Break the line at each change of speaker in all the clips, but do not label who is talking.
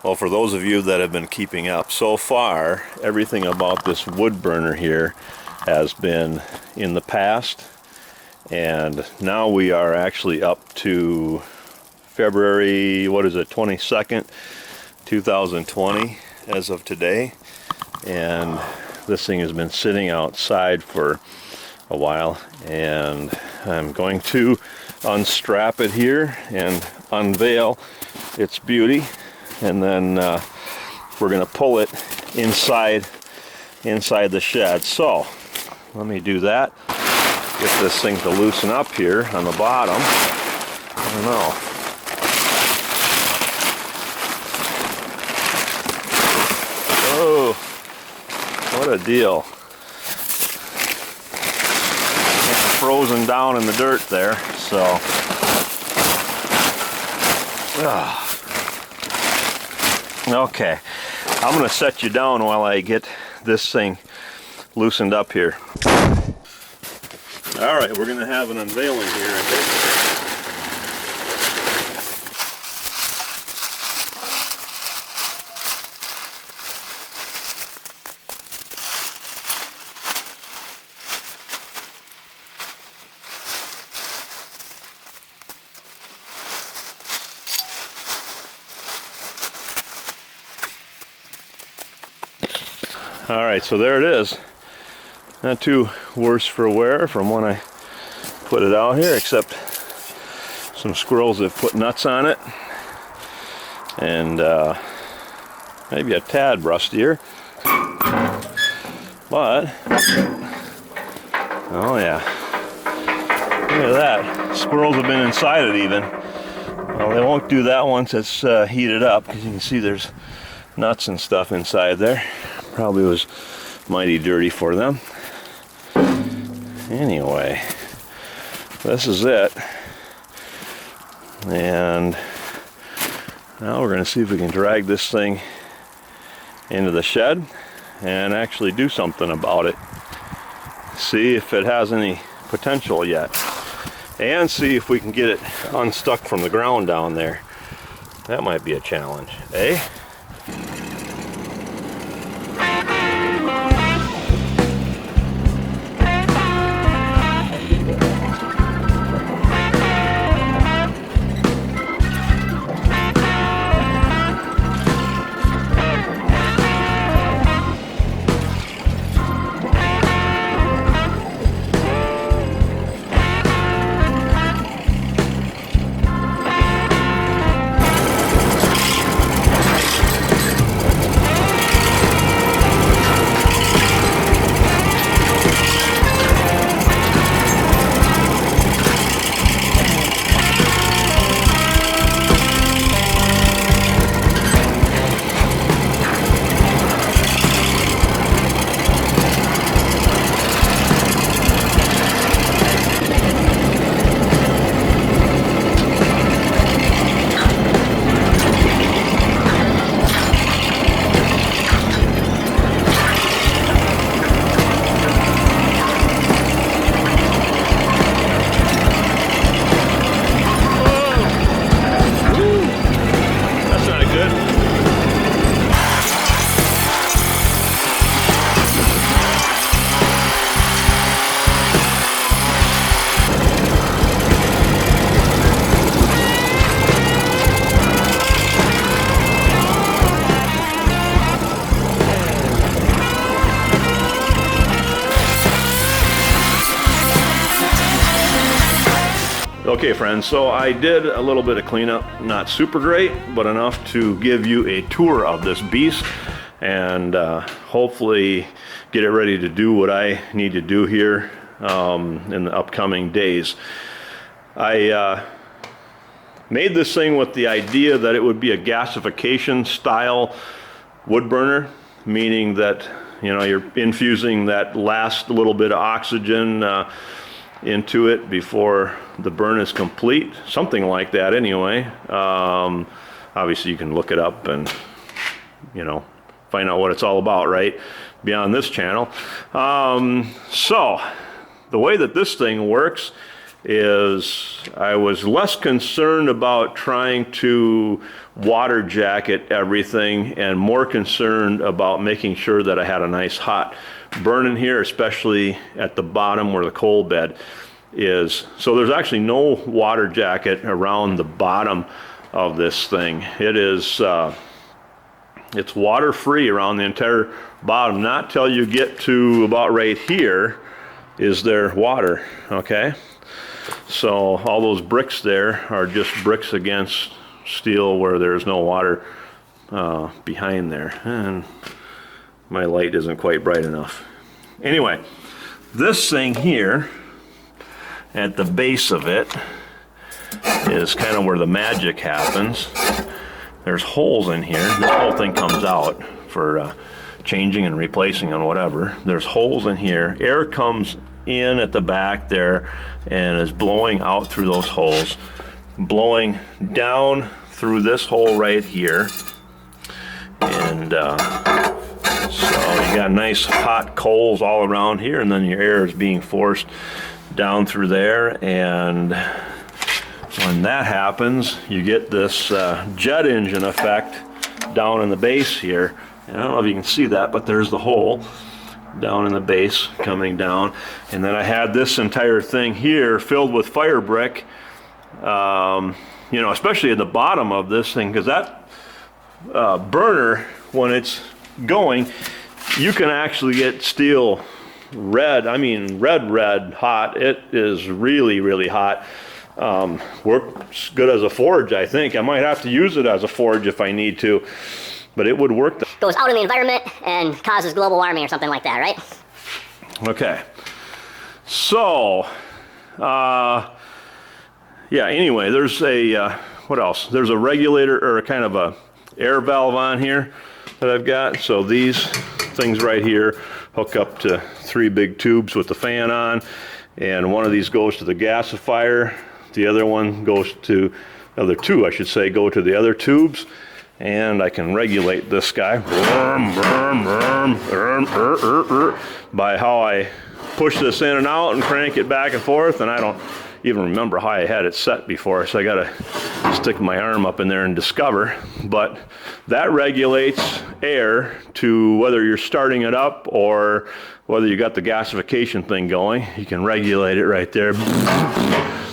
Well, for those of you that have been keeping up, so far everything about this wood burner here has been in the past, and now we are actually up to February, what is it, 22nd, 2020 as of today, and this thing has been sitting outside for a while, and I'm going to unstrap it here and unveil its beauty, and then we're going to pull it inside the shed. So let me do that, get this thing to loosen up here on the bottom. I don't know. Oh, what a deal. Frozen down in the dirt there, so okay, I'm gonna set you down while I get this thing loosened up here. All right, we're gonna have an unveiling here, I think. All right, so there it is. Not too worse for wear from when I put it out here, except some squirrels have put nuts on it, and maybe a tad rustier. But oh yeah, look at that. Squirrels have been inside it even. Well, they won't do that once it's heated up, because you can see there's nuts and stuff inside there. Probably was mighty dirty for them. Anyway, this is it. And now we're going to see if we can drag this thing into the shed and actually do something about it. See if it has any potential yet. And see if we can get it unstuck from the ground down there. That might be a challenge, eh? Okay friends, so I did a little bit of cleanup, not super great, but enough to give you a tour of this beast, and hopefully get it ready to do what I need to do here in the upcoming days. I made this thing with the idea that it would be a gasification style wood burner, meaning that, you know, you're infusing that last little bit of oxygen into it before the burn is complete, something like that anyway. Obviously you can look it up and, you know, find out what it's all about, right, beyond this channel. So the way that this thing works is I was less concerned about trying to water jacket everything and more concerned about making sure that I had a nice hot burn in here, especially at the bottom where the coal bed is. So there's actually no water jacket around the bottom of this thing. It is it's water free around the entire bottom. Not till you get to about right here is there water, okay? So all those bricks there are just bricks against steel where there's no water behind there. And my light isn't quite bright enough. Anyway, this thing here at the base of it is kind of where the magic happens. There's holes in here. This whole thing comes out for changing and replacing and whatever. There's holes in here. Air comes in at the back there and is blowing out through those holes, blowing down through this hole right here. And so you got nice hot coals all around here, and then your air is being forced down through there. And when that happens, you get this jet engine effect down in the base here. And I don't know if you can see that, but there's the hole down in the base coming down. And then I had this entire thing here filled with fire brick, you know, especially at the bottom of this thing, because that burner, when it's going, you can actually get steel red. I mean red hot. It is really hot. Works good as a forge, I think. I might have to use it as a forge if I need to, but it would work.
Goes out in the environment and causes global warming or something like that, right?
Okay. So, yeah, anyway, there's a, what else? There's a regulator or a kind of a air valve on here that I've got. So these things right here hook up to 3 big tubes with the fan on, and one of these goes to the gasifier. The other one goes to, other 2 I should say, go to the other tubes, and I can regulate this guy by how I push this in and out and crank it back and forth. And I don't even remember how I had it set before, so I gotta stick my arm up in there and discover. But that regulates air to whether you're starting it up or whether you got the gasification thing going. You can regulate it right there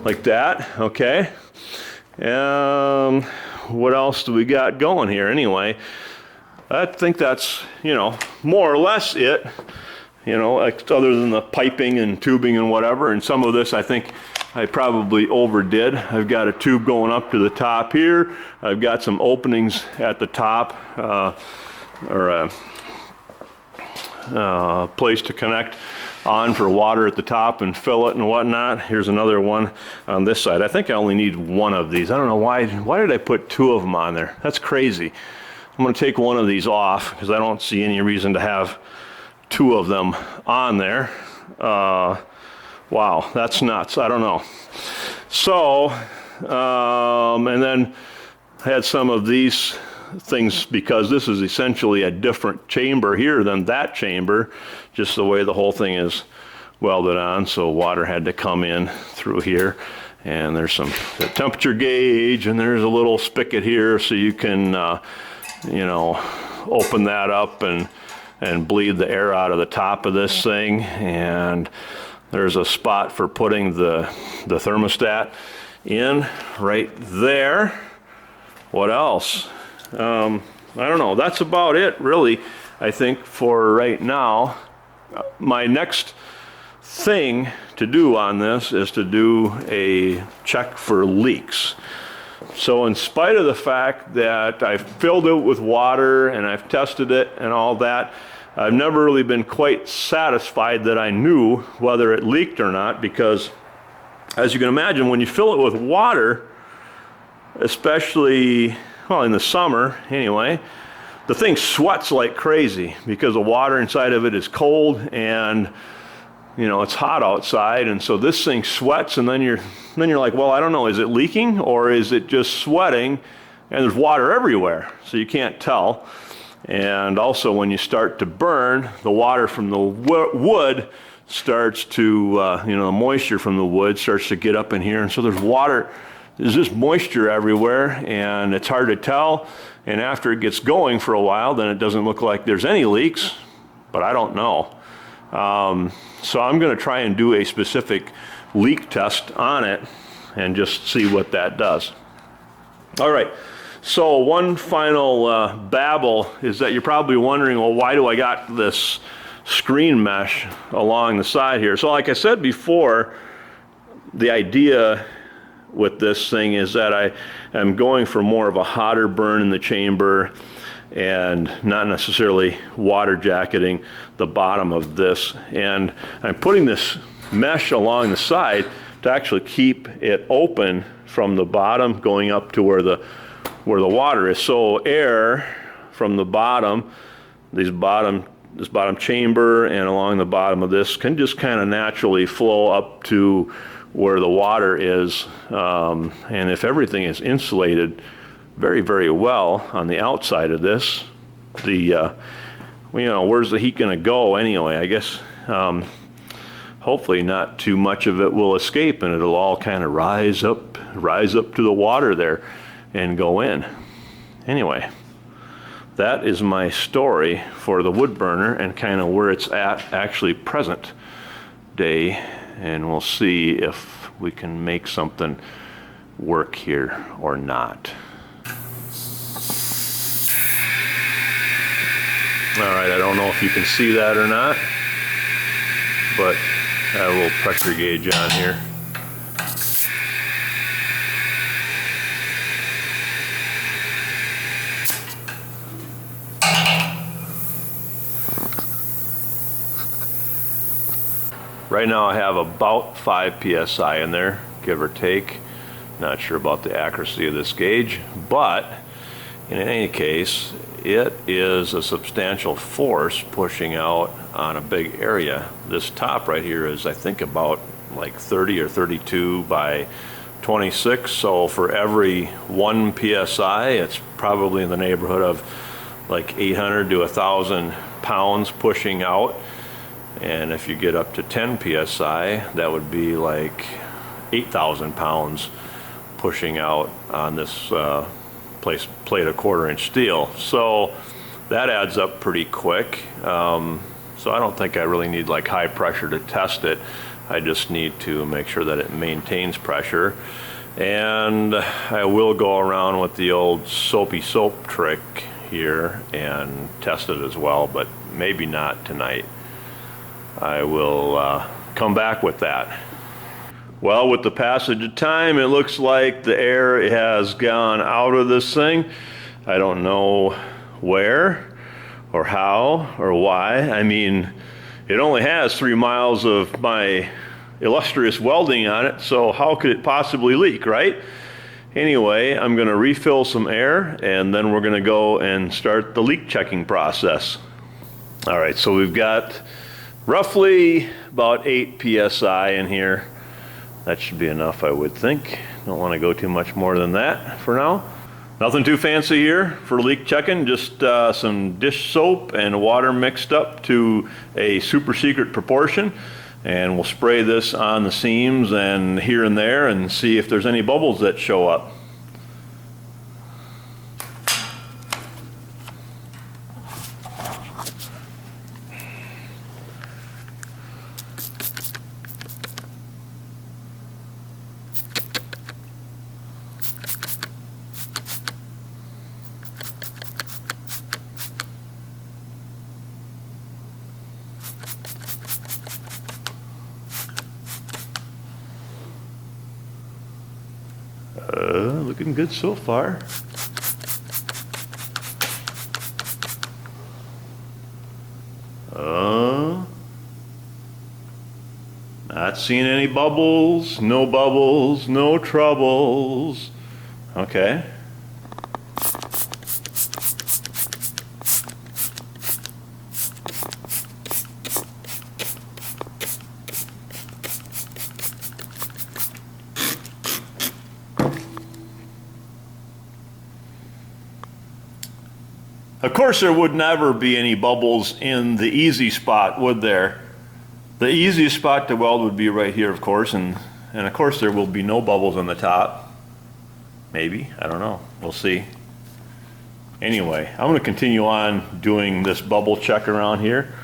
like that. Okay. What else do we got going here anyway? I think that's, you know, more or less it, you know, like other than the piping and tubing and whatever. And some of this I think I probably overdid. I've got a tube going up to the top here. I've got some openings at the top, or a place to connect on for water at the top and fill it and whatnot. Here's another one on this side. I think I only need 1 of these. I don't know why did I put 2 of them on there? That's crazy. I'm going to take one of these off because I don't see any reason to have 2 of them on there. Wow, that's nuts. I don't know. So, and then I had some of these things because this is essentially a different chamber here than that chamber, just the way the whole thing is welded on. So water had to come in through here, and there's some temperature gauge, and there's a little spigot here so you can you know, open that up and bleed the air out of the top of this thing. And there's a spot for putting the thermostat in right there. What else? I don't know. That's about it, really, I think, for right now. My next thing to do on this is to do a check for leaks. So in spite of the fact that I've filled it with water and I've tested it and all that, I've never really been quite satisfied that I knew whether it leaked or not, because as you can imagine, when you fill it with water, especially, well, in the summer anyway, the thing sweats like crazy because the water inside of it is cold and, you know, it's hot outside. And so this thing sweats, and then you're like, well, I don't know, is it leaking or is it just sweating? And there's water everywhere, so you can't tell. And also when you start to burn, the water from the wood starts to, the moisture from the wood starts to get up in here, and so there's water, there's just moisture everywhere, and it's hard to tell. And after it gets going for a while, then it doesn't look like there's any leaks, but I don't know. So I'm going to try and do a specific leak test on it and just see what that does. All right, so one final babble is that you're probably wondering, well, why do I got this screen mesh along the side here? So like I said before, the idea with this thing is that I am going for more of a hotter burn in the chamber and not necessarily water jacketing the bottom of this. And I'm putting this mesh along the side to actually keep it open from the bottom going up to where the water is. So air from the bottom, this bottom chamber and along the bottom of this can just kind of naturally flow up to where the water is. And if everything is insulated very, very well on the outside of this, where's the heat going to go anyway? I guess hopefully not too much of it will escape, and it'll all kind of rise up to the water there and go in. Anyway, that is my story for the wood burner and kind of where it's at actually present day, and we'll see if we can make something work here or not. All right, I don't know if you can see that or not, but I have a little pressure gauge on here. Right now I have about 5 psi in there, give or take. Not sure about the accuracy of this gauge, but in any case, it is a substantial force pushing out on a big area. This top right here is, I think, about like 30 or 32 by 26. So for every 1 psi, it's probably in the neighborhood of like 800 to 1,000 pounds pushing out. And if you get up to 10 psi, that would be like 8,000 pounds pushing out on this plate of 1/4-inch steel. So that adds up pretty quick. So I don't think I really need like high pressure to test it. I just need to make sure that it maintains pressure. And I will go around with the old soapy soap trick here and test it as well, but maybe not tonight. I will come back with that. Well, with the passage of time, it looks like the air has gone out of this thing. I don't know where or how or why. I mean, it only has 3 miles of my illustrious welding on it, so how could it possibly leak, right? Anyway, I'm going to refill some air, and then we're going to go and start the leak checking process. All right, so we've got roughly about 8 psi in here. That should be enough, I would think. Don't want to go too much more than that for now. Nothing too fancy here for leak checking, just some dish soap and water mixed up to a super secret proportion. And we'll spray this on the seams and here and there and see if there's any bubbles that show up. Looking good so far. Not seeing any bubbles, no troubles. Okay. Of course, there would never be any bubbles in the easy spot, would there? The easiest spot to weld would be right here, of course, and of course there will be no bubbles on the top. Maybe, I don't know, we'll see. Anyway, I'm going to continue on doing this bubble check around here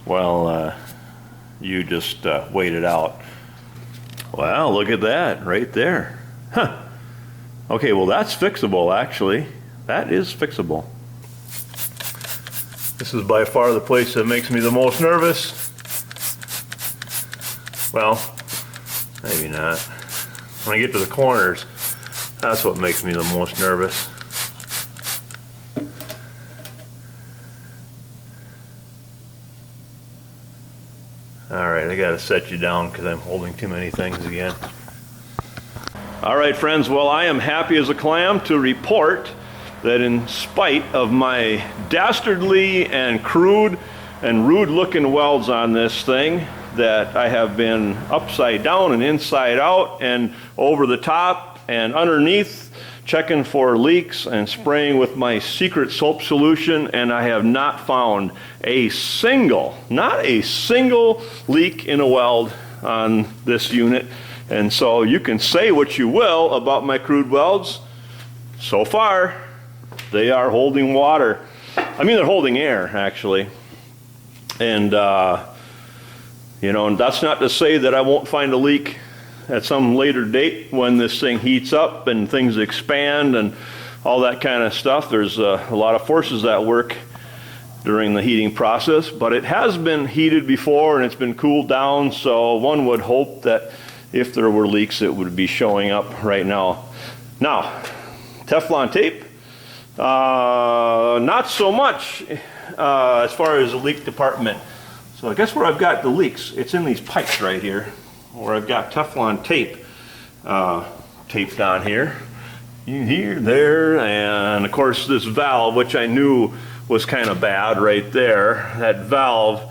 while you just wait it out. Wow, look at that right there. Huh. Okay, well that's fixable actually. That is fixable. This is by far the place that makes me the most nervous. Well, maybe not. When I get to the corners, that's what makes me the most nervous. Alright, I gotta set you down because I'm holding too many things again. Alright friends, well I am happy as a clam to report that in spite of my dastardly and crude and rude looking welds on this thing, that I have been upside down and inside out and over the top and underneath checking for leaks and spraying with my secret soap solution, and I have not found a single, not a single leak in a weld on this unit. And so you can say what you will about my crude welds. So far, they are holding water. I mean, they're holding air, actually. And, you know, and that's not to say that I won't find a leak at some later date when this thing heats up and things expand and all that kind of stuff. There's a lot of forces that work during the heating process, but it has been heated before and it's been cooled down, so one would hope that if there were leaks it would be showing up right now. Now, Teflon tape, not so much as far as the leak department. So I guess where I've got the leaks, it's in these pipes right here, where I've got Teflon tape taped on here. Here, there, and of course this valve, which I knew was kind of bad right there. That valve,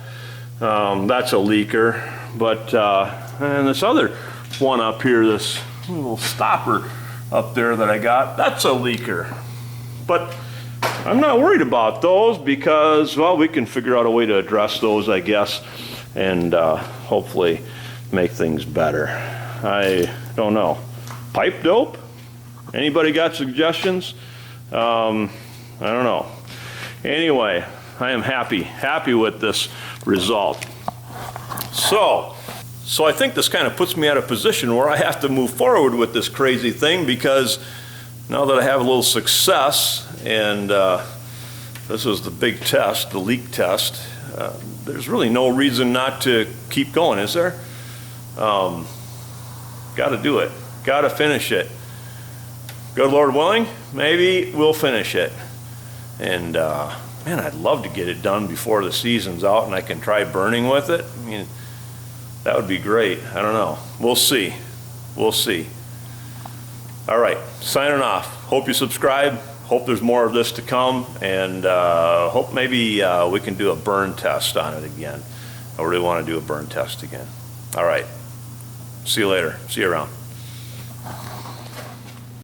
that's a leaker. But, and this other one up here, this little stopper up there that I got, that's a leaker. But I'm not worried about those because, well, we can figure out a way to address those, I guess, and hopefully make things better. I don't know. Pipe dope? Anybody got suggestions? I don't know. Anyway, I am happy with this result. So I think this kind of puts me at a position where I have to move forward with this crazy thing, because now that I have a little success, and this was the big test, the leak test, there's really no reason not to keep going, is there? Got to do it. Got to finish it. Good Lord willing, maybe we'll finish it. And man, I'd love to get it done before the season's out and I can try burning with it. I mean, that would be great. I don't know. We'll see. We'll see. All right, signing off. Hope you subscribe. Hope there's more of this to come, and hope maybe we can do a burn test on it again. I really want to do a burn test again. All right. See you later. See you around.